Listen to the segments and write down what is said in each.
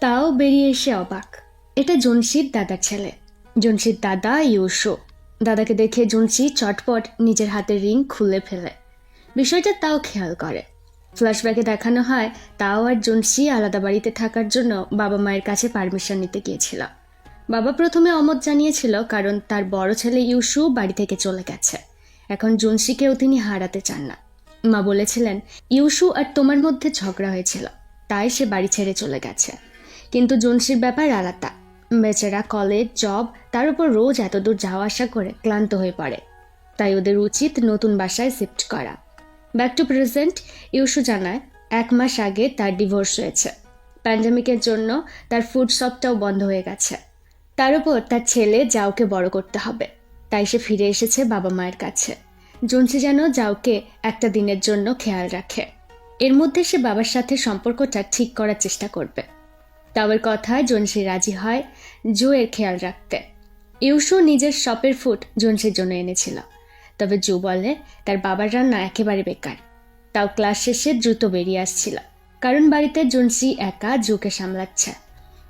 তাও বেরিয়ে এসে অবাক, এটা জুনসির দাদার ছেলে, জুনসির দাদা ইউসু। দাদাকে দেখে জুনসি চটপট নিজের হাতের রিং খুলে ফেলে। বিষয়টা তাও খেয়াল করে। ফ্ল্যাশব্যাকে দেখানো হয় তাও আর জুনসি আলাদা বাড়িতে থাকার জন্য বাবা মায়ের কাছে পারমিশন নিতে গিয়েছিল। বাবা প্রথমে অমত জানিয়েছিল, কারণ তার বড় ছেলে ইউসু বাড়ি থেকে চলে গেছে। এখন জুনসিকেও তিনি হারাতে চান না। মা বলেছিলেন ইউসু আর তোমার মধ্যে ঝগড়া হয়েছিল, তাই সে বাড়ি ছেড়ে চলে গেছে। কিন্তু জুনসির ব্যাপার আলাদা। বেচারা কলেজ, জব, তার উপর রোজ এত দূর যাওয়া আসা করে ক্লান্ত হয়ে পড়ে। তাই ওদের উচিত নতুন বাসায় শিফট করা। ব্যাক টু প্রেজেন্ট, ইউসু জানায় 1 মাস আগে তার ডিভোর্স হয়েছে। প্যান্ডেমিকের জন্য তার ফুড শপটাও বন্ধ হয়ে গেছে। তার উপর তার ছেলে জাওকে বড় করতে হবে, তাই সে ফিরে এসেছে বাবা মায়ের কাছে। জুনসি যেন জাওকে একটা দিনের জন্য খেয়াল রাখে। এর মধ্যে সে বাবার সাথে সম্পর্কটা ঠিক করার চেষ্টা করবে। তাওয়ের কথায় জুনসি রাজি হয় জুয়ের খেয়াল রাখতে। ইউসু নিজের শপের ফুড জুনসির জন্য এনেছিল, তবে জু বলে তার বাবার রান্না একেবারে বেকার। তাও ক্লাস শেষে দ্রুত বেরিয়ে আসছিল, কারণ বাড়িতে জুনসি একা জুকে সামলাচ্ছে।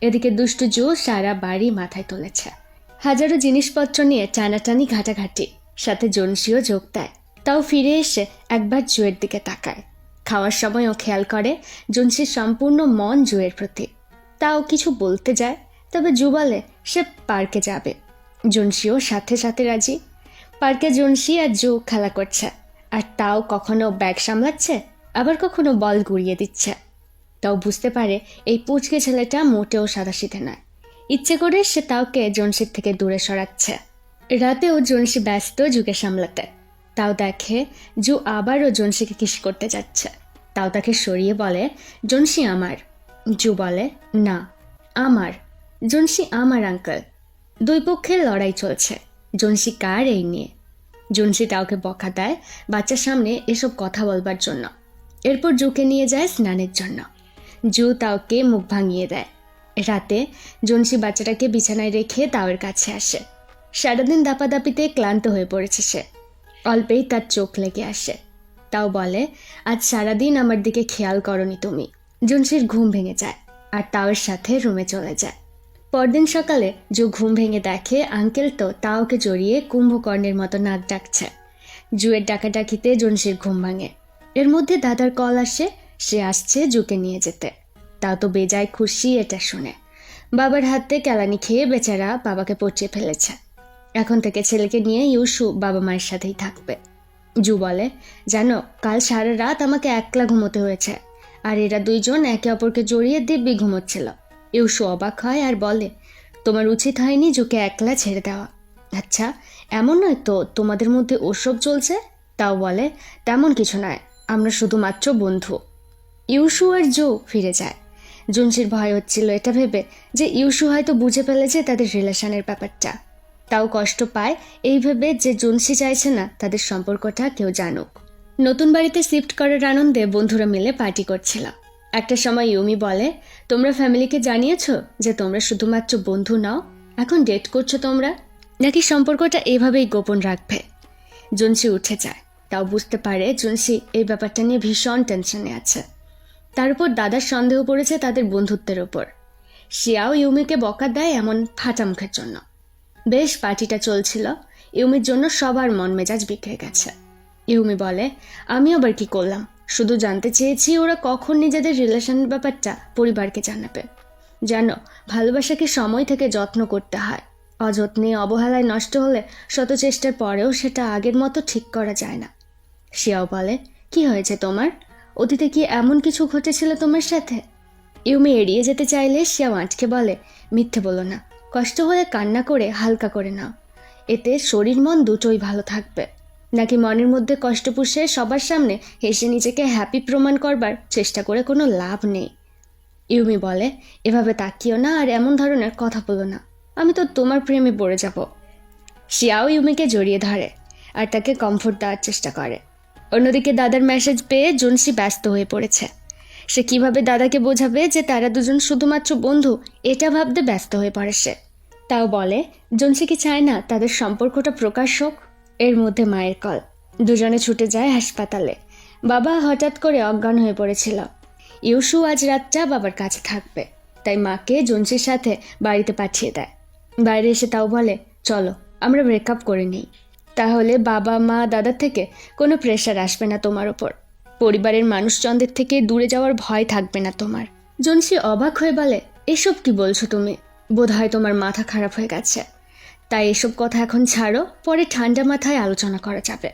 এদিকে দুষ্টু জু সারা বাড়ি মাথায় তুলেছে। হাজারো জিনিসপত্র নিয়ে টানাটানি ঘাটাঘাটি, সাথে জুনসিও যোগ দেয়। তাও ফিরে এসে একবার জুয়ের দিকে তাকায়। খাওয়ার সময়ও খেয়াল করে জুনসির সম্পূর্ণ মন জুয়ের প্রতি। তাও কিছু বলতে যায়, তবে জু বলে সে পার্কে যাবে। জুনসিও সাথে সাথে রাজি। পার্কে জুনসি আর জু খেলা করছে, আর তাও কখনো ব্যাগ সামলাচ্ছে, আবার কখনো বল গুড়িয়ে দিচ্ছে। তাও বুঝতে পারে এই পুচকে ছেলেটা মোটেও সাদাসিধে নয়। ইচ্ছে করে সে তাওকে জুনসির থেকে দূরে সরাচ্ছে। রাতেও জুনসি ব্যস্ত জুকে সামলাতে। তাও দেখে জু আবারও জুনসিকে কিস করতে যাচ্ছে। তাও তাকে সরিয়ে বলে জুনসি আমার। জু বলে না, আমার। জুনসি আমার আঙ্কেল। দুই পক্ষের লড়াই চলছে, জুনসি কার এই নিয়ে। জুনসি তাওকে বকা দেয় বাচ্চার সামনে এসব কথা বলবার জন্য। এরপর জুকে নিয়ে যায় স্নানের জন্য। জু তাওকে মুখ ভাঙিয়ে দেয়। রাতে জুনসি বাচ্চাটাকে বিছানায় রেখে তাওয়ের কাছে আসে। সারাদিন দাপাদাপিতে ক্লান্ত হয়ে পড়েছে সে। অল্পেই তার চোখ লেগে আসে। তাও বলে আজ সারাদিন আমার দিকে খেয়াল করনি তুমি। জুনসির ঘুম ভেঙে যায় আর তাওয়ের সাথে রুমে চলে যায়। পরদিন সকালে জু ঘুম ভেঙে দেখে আঙ্কেল তো তাওকে জড়িয়ে কুম্ভকর্ণের মতো নাক ডাকছে। জুয়ের ডাকাডাকিতে জুনসির ঘুম ভাঙে। এর মধ্যে দাদার কল আসে, সে আসছে জুকে নিয়ে যেতে। তাও তো বেজায় খুশি এটা শুনে। বাবার হাতে কেলানি খেয়ে বেচারা বাবাকে পচিয়ে ফেলেছে। এখন থেকে ছেলেকে নিয়ে ইউসু বাবা মায়ের সাথেই থাকবে। জু বলে জানো, কাল সারা রাত আমাকে একলা ঘুমোতে হয়েছে, আর এরা দুইজন একে অপরকে জড়িয়ে দিব্যি ঘুমোচ্ছিল। ইউসু অবাক হয় আর বলে তোমার উচিত হয়নি জুকে একলা ছেড়ে দেওয়া। আচ্ছা, এমন নয় তো তোমাদের মধ্যে ওসব চলছে? তাও বলে তেমন কিছু নয়, আমরা শুধুমাত্র বন্ধু। ইউসু আর জু ফিরে যায়। জুনসির ভয় হচ্ছিল এটা ভেবে যে ইউসু হয়তো বুঝে ফেলেছে তাদের রিলেশনের ব্যাপারটা। তাও কষ্ট পায় এই ভেবে যে জুনসি চাইছে না তাদের সম্পর্কটা কেউ জানুক। নতুন বাড়িতে শিফট করার আনন্দে বন্ধুরা মিলে পার্টি করছিল। একটা সময় ইউমি বলে তোমরা ফ্যামিলিকে জানিয়েছো যে তোমরা শুধুমাত্র বন্ধু নাও? এখন ডেট করছো তোমরা, নাকি সম্পর্কটা এভাবেই গোপন রাখবে? জুনসি উঠে যায়। তাও বুঝতে পারে জুনসি এই ব্যাপারটা নিয়ে ভীষণ টেনশনে আছে। তার উপর দাদার সন্দেহ পড়েছে তাদের বন্ধুত্বের ওপর। শিয়াও ইউমিকে বকা দেয় এমন ফাটা মুখের জন্য। বেশ পার্টিটা চলছিল। ইউমির জন্য সবার মন মেজাজ বিগড়ে গেছে। ইউমি বলে আমি আবার কি করলাম? শুধু জানতে চেয়েছি ওরা কখন নিজেদের রিলেশনের ব্যাপারটা পরিবারকে জানাবে। জানো, ভালোবাসাকে সময় থেকে যত্ন করতে হয়। অযত্নে অবহেলায় নষ্ট হলে শত চেষ্টার পরেও সেটা আগের মতো ঠিক করা যায় না। শিয়াও বলে কি হয়েছে তোমার? অতীতে কি এমন কিছু ঘটেছিল তোমার সাথে? ইউমি এড়িয়ে যেতে চাইলে শিয়াও আটকে বলে মিথ্যে বলো না, কষ্ট হলে কান্না করে হালকা করে নাও, এতে শরীর মন দুটোই ভালো থাকবে। নাকি মনের মধ্যে কষ্ট পুষে সবার সামনে হেসে নিজেকে হ্যাপি প্রমাণ করবার চেষ্টা করে কোনো লাভ নেই। ইউমি বলে এভাবে তাকিও না আর এমন ধরনের কথা বলো না, আমি তো তোমার প্রেমে পড়ে যাব। শিয়াও ইউমিকে জড়িয়ে ধরে আর তাকে কমফোর্ট দেওয়ার চেষ্টা করে। অন্যদিকে দাদার মেসেজ পেয়ে জুনসি ব্যস্ত হয়ে পড়েছে। সে কিভাবে দাদাকে বোঝাবে যে তারা দুজন শুধুমাত্র বন্ধু, এটা ভাবতে ব্যস্ত হয়ে পড়ে সে। তাও বলে জুনসি কি চায় না তাদের সম্পর্কটা প্রকাশ হোক। এর মধ্যে মায়ের কল। দুজনে ছুটে যায় হাসপাতালে। বাবা হঠাৎ করে অজ্ঞান হয়ে পড়েছিল। ইউসু আজ রাতটা বাবার কাছে থাকবে। তাই মাকে জুনসির সাথে বাড়িতে পাঠিয়ে দেয়। বাইরে এসে তাও বলে, চলো আমরা ব্রেকআপ করে নিই, তাহলে বাবা মা দাদার থেকে কোনো প্রেশার আসবে না তোমার ওপর, পরিবারের মানুষজনদের থেকে দূরে যাওয়ার ভয় থাকবে না তোমার। জুনসি অবাক হয়ে বলে, এসব কি বলছো তুমি? বোধহয় তোমার মাথা খারাপ হয়ে গেছে। তাই এসব কথা এখন ছাড়ো, পরে ঠান্ডা মাথায় আলোচনা করা যাবে।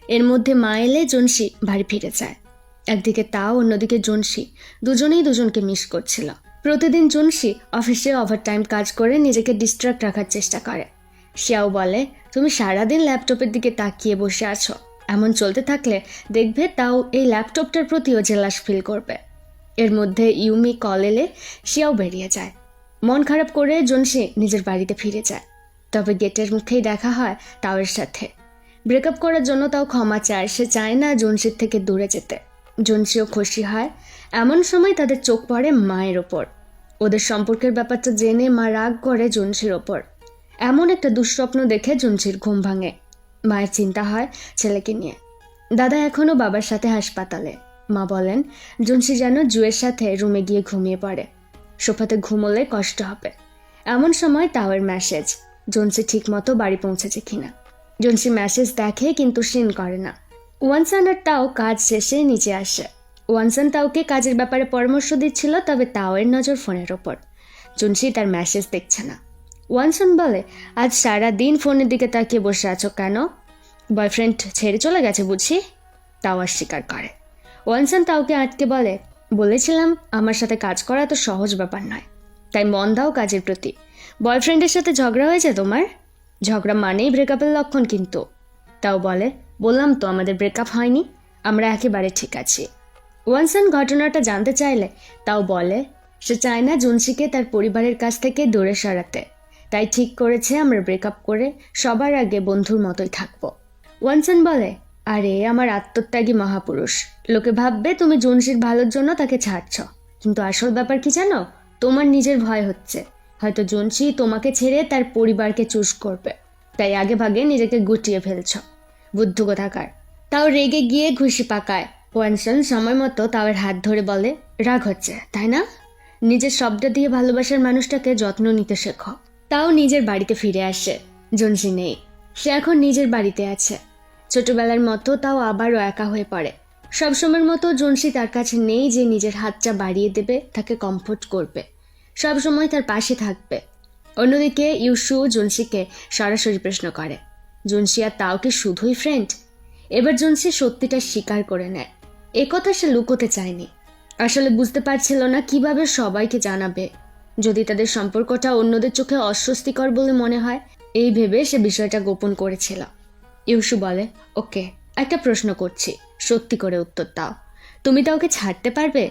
এর মধ্যে মা এলে জুনসি বাড়ি ফিরে যায়। একদিকে তাও, অন্যদিকে জুনসি, দুজনেই দুজনকে মিস করছিল। প্রতিদিন জুনসি অফিসে ওভারটাইম কাজ করে নিজেকে ডিস্ট্রাক্ট রাখার চেষ্টা করে। শিয়াও বলে, তুমি সারাদিন ল্যাপটপের দিকে তাকিয়ে বসে আছো, এমন চলতে থাকলে দেখবে তাও এই ল্যাপটপটার প্রতিও জেলাস ফিল করবে। এর মধ্যে ইউমি কল এলে শিয়াও বেরিয়ে যায়। মন খারাপ করে জুনসি নিজের বাড়িতে ফিরে যায়। তবে গেটের মুখেই দেখা হয় তাওয়ের সাথে। ব্রেকআপ করার জন্য তাও ক্ষমা চায়, সে চায় না জুনসির থেকে দূরে যেতে। জুনসিও খুশি হয়। এমন সময় তাদের চোখ পড়ে মায়ের ওপর। ওদের সম্পর্কের ব্যাপারটা জেনে মা রাগ করে জুনসির ওপর। এমন একটা দুঃস্বপ্ন দেখে জুনসির ঘুম ভাঙে। মায়ের চিন্তা হয় ছেলেকে নিয়ে। দাদা এখনও বাবার সাথে হাসপাতালে। মা বলেন জুনসি যেন জুয়ের সাথে রুমে গিয়ে ঘুমিয়ে পড়ে, সোফাতে ঘুমোলে কষ্ট হবে। এমন সময় তাওয়ের মেসেজ, জুনসি ঠিক মতো বাড়ি পৌঁছেছে কিনা। জুনসি মেসেজ দেখে কিন্তু সিন করে না। ওয়ানসান আর তাও কাজ শেষে নিচে আসে। ওয়ানসান তাওকে কাজের ব্যাপারে পরামর্শ দিচ্ছিল, তবে তাওয়ের নজর ফোনের ওপর। জুনসি তার মেসেজ দেখছে না। ওয়ানসান বলে, আজ সারা দিন ফোনের দিকে তাকিয়ে বসে আছো কেন? বয়ফ্রেন্ড ছেড়ে চলে গেছে বুঝি? তাও অস্বীকার করে। ওয়ানসান তাওকে আটকে বলে, বলেছিলাম আমার সাথে কাজ করা তো সহজ ব্যাপার নয়, তাই মন দাও কাজের প্রতি। বয়ফ্রেন্ডের সাথে ঝগড়া হয়েছে তোমার? ঝগড়া মানেই ব্রেকআপের লক্ষণ কিন্তু। তাও বলে, বললাম তো আমাদের ব্রেকআপ হয়নি, আমরা একেবারে ঠিক আছি। ওয়ানসান ঘটনাটা জানতে চাইলে তাও বলে সে চায় না জুনসিকে তার পরিবারের কাছ থেকে দূরে সরাতে, তাই ঠিক করেছে আমরা ব্রেকআপ করে সবার আগে বন্ধুর মতোই থাকবো। ওয়ানসান বলে, আরে আমার আত্মত্যাগী মহাপুরুষ, লোকে ভাববে তুমি জুনসির ভালোর জন্য তাকে ছাড়ছ, কিন্তু আসল ব্যাপার কি জানো? তোমার নিজের ভয় হচ্ছে হয়তো জুনসি তোমাকে ছেড়ে তার পরিবারকে চুজ করবে, তাই আগে ভাগে নিজেকে গুটিয়ে ফেলছ। বুদ্ধ কোথাকার। তাও রেগে গিয়ে ঘুষি পাকায়। ওয়ানসান সময় মতো তাওয়ের হাত ধরে বলে, রাগ হচ্ছে তাই না? নিজের শব্দ দিয়ে ভালোবাসার মানুষটাকে যত্ন নিতে শেখো। তাও নিজের বাড়িতে ফিরে আসে। জুনসি নেই, সে এখন নিজের বাড়িতে আছে। ছোটবেলার মতো তাও আবারও একা হয়ে পড়ে। সবসময়ের মতো জুনসি তার কাছে নেই যে নিজের হাতটা বাড়িয়ে দেবে, তাকে কমফোর্ট করবে, সবসময় তার পাশে থাকবে। অন্যদিকে ইউসু জুনসিকে সরাসরি প্রশ্ন করে, জুনসি আর তাও কি শুধুই ফ্রেন্ড? এবার জুনসি সত্যিটা স্বীকার করে নেয়। একথা সে লুকোতে চায়নি। আসলে বুঝতে পারছিল না কিভাবে সবাইকে জানাবে, যদি তাদের সম্পর্কটা অন্যদের চোখে অস্বস্তিকর বলে মনে হয়। এই ভেবে সে বিষয়টা গোপন করেছিল। ইউসু বলে, ওকে, একটা প্রশ্ন করছি, সত্যি করে উত্তর দাও, তুমি তাওকে ছাড়তে পারবে?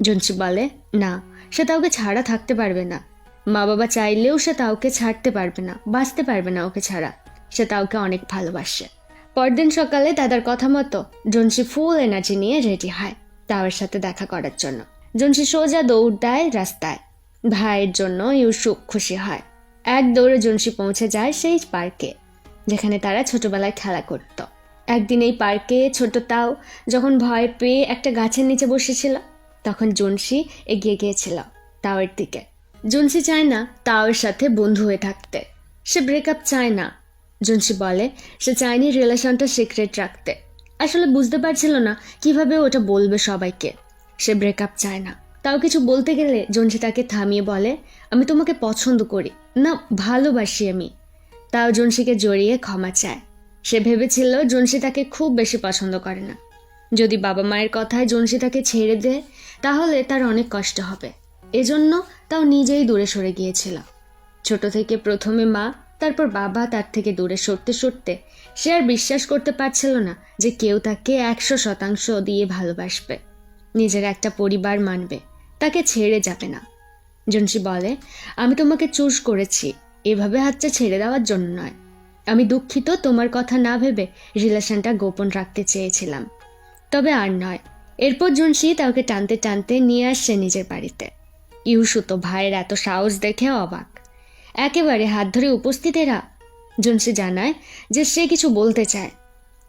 জুনসি বলে, না, সে তাওকে ছাড়া থাকতে পারবে না। মা বাবা চাইলেও সে তাওকে ছাড়তে পারবে না, বাঁচতে পারবে না ওকে ছাড়া। সে তাওকে অনেক ভালোবাসে। পরদিন সকালে দাদার কথা মতো জুনসি ফুল এনার্জি নিয়ে রেডি হয় তাওয়ের সাথে দেখা করার জন্য। জুনসি সোজা দৌড় দেয় রাস্তায়। ভাইয়ের জন্য ইউসু খুশি হয়। এক দৌড়ে জুনসি পৌঁছে যায় সেই পার্কে যেখানে তারা ছোটবেলায় খেলা করত। একদিন এই পার্কে ছোট তাও যখন ভয় পেয়ে একটা গাছের নিচে বসেছিল, তখন জুনসি এগিয়ে গিয়েছিল তাওয়ের দিকে। জুনসি চায় না তাওয়ের সাথে বন্ধু হয়ে থাকতে, সে ব্রেকআপ চায় না। জুনসি বলে সে চায়নি রিলেশনটা সিক্রেট রাখতে। আসলে বুঝতে পারছিল না কিভাবে ওটা বলবে সবাইকে। সে ব্রেকআপ চায় না। তাও কিছু বলতে গেলে জুনসি তাকে থামিয়ে বলে, আমি তোমাকে পছন্দ করি না, ভালোবাসি আমি। তাও জুনসিকে জড়িয়ে ক্ষমা চায়। সে ভেবেছিল জুনসি তাকে খুব বেশি পছন্দ করে না। যদি বাবা মায়ের কথায় জুনসি তাকে ছেড়ে দেয় তাহলে তার অনেক কষ্ট হবে। এজন্য তাও নিজেই দূরে সরে গিয়েছিল। ছোট থেকে প্রথমে মা, তারপর বাবা, তার থেকে দূরে সরতে সরতে সে আর বিশ্বাস করতে পারছিল না যে কেউ তাকে 100% দিয়ে ভালোবাসবে, নিজের একটা পরিবার মানবে, তাকে ছেড়ে যাবে না। জুনসি বলে, আমি তোমাকে চুজ করেছি, এভাবে হাতটা ছেড়ে দেওয়ার জন্য নয়। আমি দুঃখিত, তোমার কথা না ভেবে রিলেশনটা গোপন রাখতে চেয়েছিলাম, তবে আর নয়। এরপর জুনসি তাকে টানতে টানতে নিয়ে আসছে নিজের বাড়িতে। ইউসু তো ভাইয়ের এত সাহস দেখে অবাক। একেবারে হাত ধরে উপস্থিত এরা। জুনসি জানায় যে সে কিছু বলতে চায়।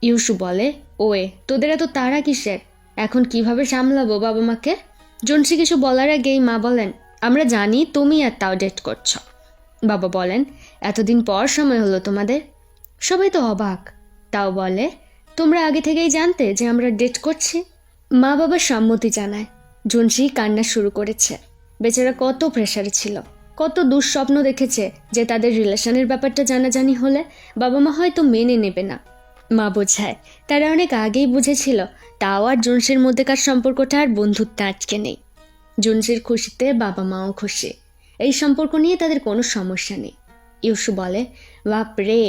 ইউসু বলে, ওয়ে, তোদের এত তাড়া কিসের? এখন কিভাবে সামলাবো বাবা মাকে? জুনসি কিছু বলার আগেই মা বলেন, আমরা জানি তুমি আর তাও ডেট করছো। বাবা বলেন, এতদিন পর সময় হলো তোমাদের। সবাই তো অবাক। তাও বলে, তোমরা আগে থেকেই জানতে যে আমরা ডেট করছি? মা বাবা সম্মতি জানায়। জুনসি কান্না শুরু করেছে। বেচারা কত প্রেশারে ছিল, কত দুঃস্বপ্ন দেখেছে যে তাদের রিলেশনের ব্যাপারটা জানাজানি হলে বাবা মা হয়তো মেনে নেবে না। মা বোঝায়, তারা অনেক আগেই বুঝেছিল তাও আর জুনসির মধ্যেকার সম্পর্কটা আর বন্ধুত্ব আটকে নেই। জুনসির খুশিতে বাবা মাও খুশি। এই সম্পর্ক নিয়ে তাদের কোনো সমস্যা নেই। ইউসু বলে, বাপ রে,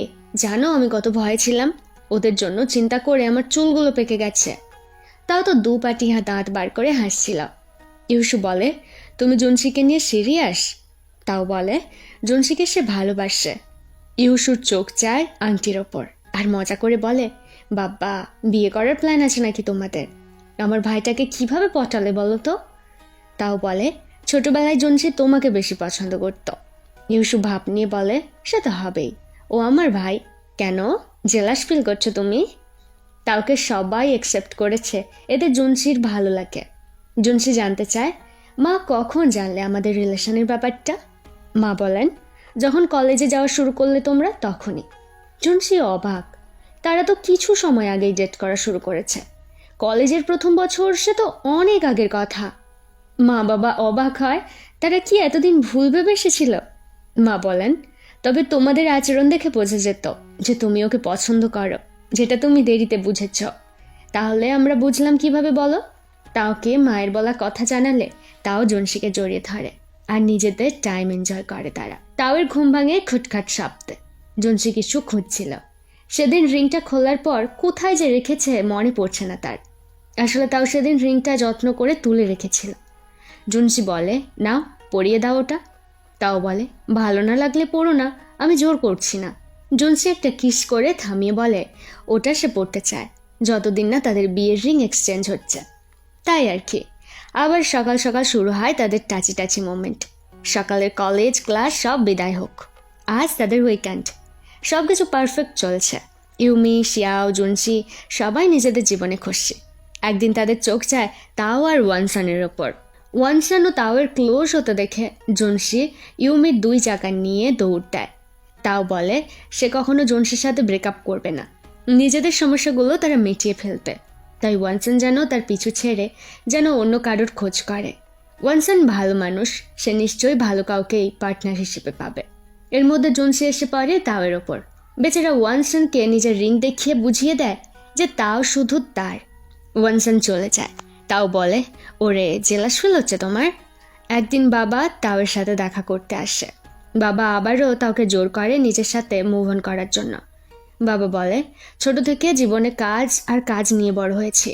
জানো আমি কত ভয়ে ছিলাম। ওদের জন্য চিন্তা করে আমার চুলগুলো পেকে গেছে। তাও তো দুপাটিহা দাঁত বার করে হাসছিল। ইউসু বলে, তুমি জুনসিকে নিয়ে সিরিয়াস? তাও বলে, জুনসিকে সে ভালোবাসে। ইউসুর চোখ চায় আংটির ওপর আর মজা করে বলে, বাবা, বিয়ে করার প্ল্যান আছে নাকি তোমাদের? আমার ভাইটাকে কিভাবে পটালে বলো তো? তাও বলে, ছোটবেলায় জুনসি তোমাকে বেশি পছন্দ করত। ইউসু ভাব নিয়ে বলে, সে তো হবেই, ও আমার ভাই। কেন, জেলাস ফিল করছো তুমি? তাওকে সবাই অ্যাকসেপ্ট করেছে, এতে জুনসির ভালো লাগে। জুনসি জানতে চায়, মা কখন জানলে আমাদের রিলেশনের ব্যাপারটা? মা বলেন, যখন কলেজে যাওয়া শুরু করলে তোমরা, তখনই। জুনসি অবাক। তারা তো কিছু সময় আগেই ডেট করা শুরু করেছে। কলেজের প্রথম বছর সে তো অনেক আগের কথা। মা বাবা অবাক হয়, তারা কি এতদিন ভুল ভেবে এসেছিল? মা বলেন, তবে তোমাদের আচরণ দেখে বোঝা যেত যে তুমি ওকে পছন্দ করো, যেটা তুমি দেরিতে বুঝেছ। তাহলে আমরা বুঝলাম কিভাবে বলো? তাওকে মায়ের বলা কথা জানালে তাও জুনসিকে জড়িয়ে ধরে আর নিজেদের টাইম এনজয় করে তারা। তাওয়ের ঘুম ভাঙে খুটখাট শব্দে। জুনসি কিছু খুঁজছিল। সেদিন রিংটা খোলার পর কোথায় যে রেখেছে মনে পড়ছে না তার। আসলে তাও সেদিন রিংটা যত্ন করে তুলে রেখেছিল। জুনসি বলে, নাও পরিয়ে দাও ওটা। তাও বলে, ভালো না লাগলে পড়ো না, আমি জোর করছি না। জুনসি একটা কিস করে থামিয়ে বলে, ওটা সে পড়তে চায়, যতদিন না তাদের বিয়ের রিং এক্সচেঞ্জ হচ্ছে। তাই আর কি। আবার সকাল সকাল শুরু হয় তাদের টাচি টাচি মোমেন্ট। সকালের কলেজ ক্লাস সব বিদায় হোক। আজ তাদের উইকেন্ড। সব কিছু পারফেক্ট চলছে। ইউমি, শিয়াও, জুনসি সবাই নিজেদের জীবনে খুশি। একদিন তাদের চোখ যায় তাও আর ওয়ানসানের ওপর। ওয়ানসান ও তাওয়ের ক্লোজ হতে দেখে জুনসি ইউমির 2 চাকা নিয়ে দৌড় দেয়। তাও বলে সে কখনো জুনসির সাথে ব্রেকআপ করবে না, নিজেদের সমস্যাগুলো তারা মিটিয়ে ফেলবে। তাই ওয়ানসান যেন তার পিছু ছেড়ে যেন অন্য কারোর খোঁজ করে। ওয়ানসান ভালো মানুষ, সে নিশ্চয়ই ভালো কাউকেই পার্টনার হিসেবে পাবে। এর মধ্যে জুনসি এসে পড়ে তাওয়ের ওপর। বেচারা ওয়ানসানকে নিজের রিং দেখিয়ে বুঝিয়ে দেয় যে তাও শুধু তার। ওয়ানসান চলে যায়। তাও বলে, ওরে, জেলাস ফিল হচ্ছে তোমার? একদিন বাবা তাওয়ের সাথে দেখা করতে আসে। বাবা আবারও তাওকে জোর করে নিজের সাথে মুভ অন করার জন্য। বাবা বলে, ছোট থেকে জীবনে কাজ আর কাজ নিয়ে বড় হয়েছি।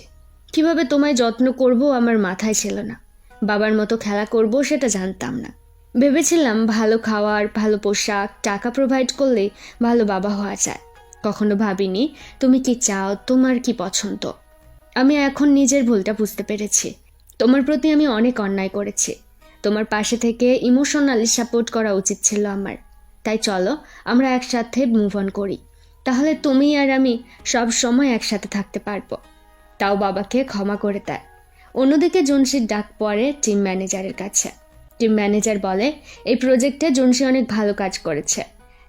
কিভাবে তোমায় যত্ন করব আমার মাথায় ছিল না। বাবার মতো খেলা করব সেটা জানতাম না। ভেবেছিলাম ভালো খাওয়ার, ভালো পোশাক, টাকা প্রোভাইড করলেই ভালো বাবা হওয়া যায়। কখনো ভাবিনি তুমি কি চাও, তোমার কি পছন্দ। আমি এখন নিজের ভুলটা বুঝতে পেরেছি। তোমার প্রতি আমি অনেক অন্যায় করেছি। তোমার পাশে থেকে ইমোশনালি সাপোর্ট করা উচিত ছিল আমার। তাই চলো আমরা একসাথে মুভ অন করি, তাহলে তুমি আর আমি সব সময় একসাথে থাকতে পারবো। তাও বাবাকে ক্ষমা করে দেয়। অন্যদিকে জুনসির ডাক পড়ে টিম ম্যানেজারের কাছে। টিম ম্যানেজার বলে, এই প্রজেক্টে জুনসি অনেক ভালো কাজ করেছে।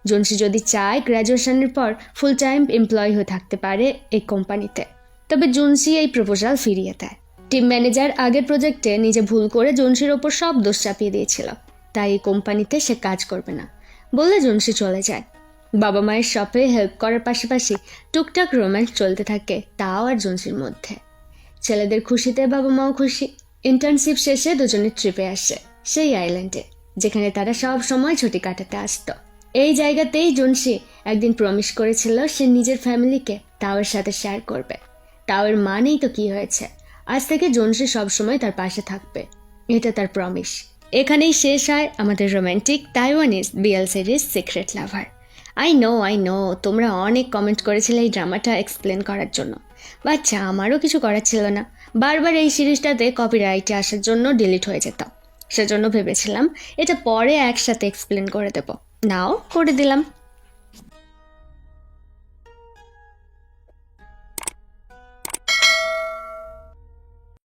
জুনসি যদি চায় গ্র্যাজুয়েশনের পর ফুল টাইম এমপ্লয়ি হয়ে থাকতে পারে এই কোম্পানিতে। তবে জুনসি এই প্রপোজাল ফিরিয়ে দেয়। টিম ম্যানেজার আগের প্রজেক্টে নিজে ভুল করে জুনসির ওপর সব দোষ চাপিয়ে দিয়েছিল, তাই এই কোম্পানিতে সে কাজ করবে না বলে জুনসি চলে যায়। বাবা মায়ের শপে হেল্প করার পাশাপাশি টুকটাক রোম্যান্স চলতে থাকে তাও আর জুনসির মধ্যে। ছেলেদের খুশিতে বাবা মাও খুশি। ইন্টার্নশিপ শেষে দুজনে ট্রিপে আসে সেই আইল্যান্ডে, যেখানে তারা সব সময় ছুটি কাটাতে আসত। এই জায়গাতেই জুনসি একদিন প্রমিস করেছিল সে নিজের ফ্যামিলিকে তাওয়ের সাথে শেয়ার করবে। তাওয়ের মানেই তো কি হয়েছে, আজ থেকে জুনসি সবসময় তার পাশে থাকবে, এটা তার প্রমিস। এখানেই শেষ হয় আমাদের romantic Taiwanese BL series secret lover. I know তোমরা অনেক কমেন্ট করেছিলে এই ড্রামাটা এক্সপ্লেন করার জন্য, বাচ্চা আমারও কিছু করার ছিল না। বারবার এই সিরিজটাতে কপিরাইটে আসার জন্য ডিলিট হয়ে যেত। সেজন্য ভেবেছিলাম এটা পরে একসাথে এক্সপ্লেন করে দেব, নাও করে দিলাম।